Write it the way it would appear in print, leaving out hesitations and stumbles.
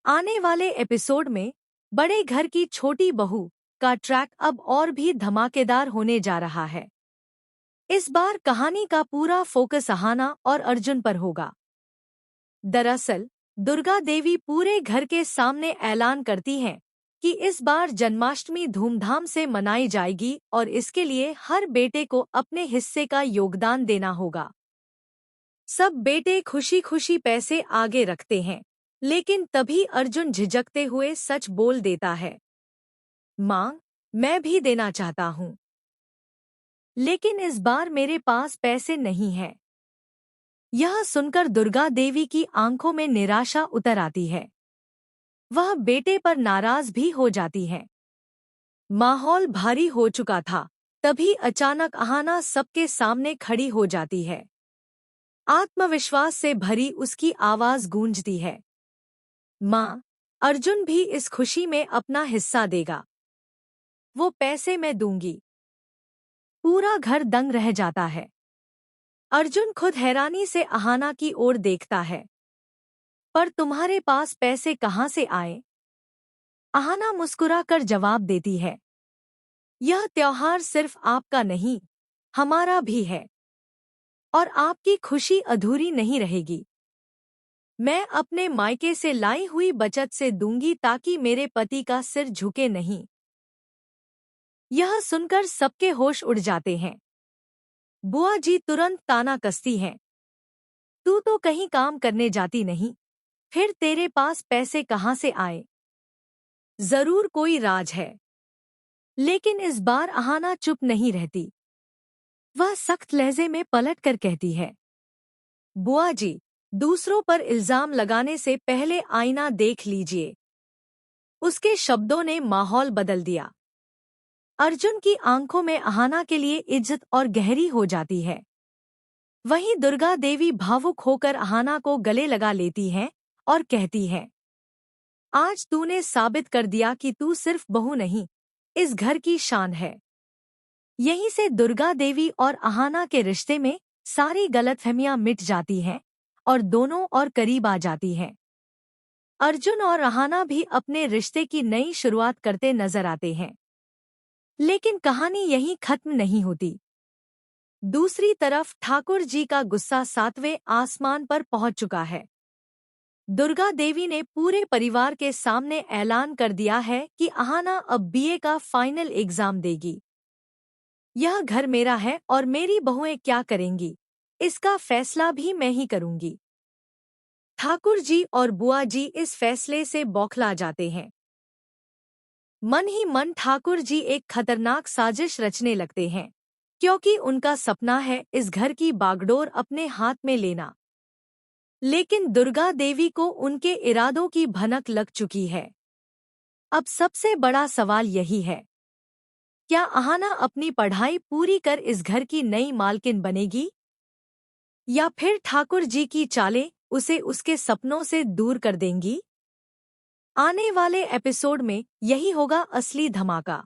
आने वाले एपिसोड में बड़े घर की छोटी बहू का ट्रैक अब और भी धमाकेदार होने जा रहा है। इस बार कहानी का पूरा फोकस अहाना और अर्जुन पर होगा। दरअसल दुर्गा देवी पूरे घर के सामने ऐलान करती हैं कि इस बार जन्माष्टमी धूमधाम से मनाई जाएगी और इसके लिए हर बेटे को अपने हिस्से का योगदान देना होगा। सब बेटे खुशी खुशी पैसे आगे रखते हैं, लेकिन तभी अर्जुन झिझकते हुए सच बोल देता है, माँ, मैं भी देना चाहता हूँ, लेकिन इस बार मेरे पास पैसे नहीं हैं। यह सुनकर दुर्गा देवी की आंखों में निराशा उतर आती है। वह बेटे पर नाराज भी हो जाती है। माहौल भारी हो चुका था, तभी अचानक अहाना सबके सामने खड़ी हो जाती है। आत्मविश्वास से भरी उसकी आवाज गूंजती है, माँ, अर्जुन भी इस खुशी में अपना हिस्सा देगा। वो पैसे मैं दूंगी। पूरा घर दंग रह जाता है। अर्जुन खुद हैरानी से अहाना की ओर देखता है। पर तुम्हारे पास पैसे कहाँ से आए? अहाना मुस्कुराकर जवाब देती है, यह त्योहार सिर्फ आपका नहीं, हमारा भी है, और आपकी खुशी अधूरी नहीं रहेगी। मैं अपने मायके से लाई हुई बचत से दूंगी ताकि मेरे पति का सिर झुके नहीं। यह सुनकर सबके होश उड़ जाते हैं। बुआ जी तुरंत ताना कसती हैं, तू तो कहीं काम करने जाती नहीं, फिर तेरे पास पैसे कहाँ से आए? जरूर कोई राज है। लेकिन इस बार अहाना चुप नहीं रहती। वह सख्त लहजे में पलट कर कहती है, बुआ जी, दूसरों पर इल्जाम लगाने से पहले आईना देख लीजिए। उसके शब्दों ने माहौल बदल दिया। अर्जुन की आंखों में अहाना के लिए इज्जत और गहरी हो जाती है। वहीं दुर्गा देवी भावुक होकर अहाना को गले लगा लेती हैं और कहती है, आज तूने साबित कर दिया कि तू सिर्फ बहू नहीं, इस घर की शान है। यहीं से दुर्गा देवी और अहाना के रिश्ते में सारी गलतफहमियां मिट जाती हैं और दोनों और करीब आ जाती हैं। अर्जुन और अहाना भी अपने रिश्ते की नई शुरुआत करते नजर आते हैं। लेकिन कहानी यहीं खत्म नहीं होती। दूसरी तरफ ठाकुर जी का गुस्सा 7वें आसमान पर पहुंच चुका है। दुर्गा देवी ने पूरे परिवार के सामने ऐलान कर दिया है कि अहाना अब बीए का फाइनल एग्जाम देगी। यह घर मेरा है और मेरी बहुएं क्या करेंगी, इसका फैसला भी मैं ही करूंगी। ठाकुर जी और बुआ जी इस फैसले से बौखला जाते हैं। मन ही मन ठाकुर जी एक खतरनाक साजिश रचने लगते हैं, क्योंकि उनका सपना है इस घर की बागडोर अपने हाथ में लेना। लेकिन दुर्गा देवी को उनके इरादों की भनक लग चुकी है। अब सबसे बड़ा सवाल यही है, क्या अहाना अपनी पढ़ाई पूरी कर इस घर की नई मालकिन बनेगी, या फिर ठाकुर जी की चालें उसे उसके सपनों से दूर कर देंगी? आने वाले एपिसोड में यही होगा असली धमाका।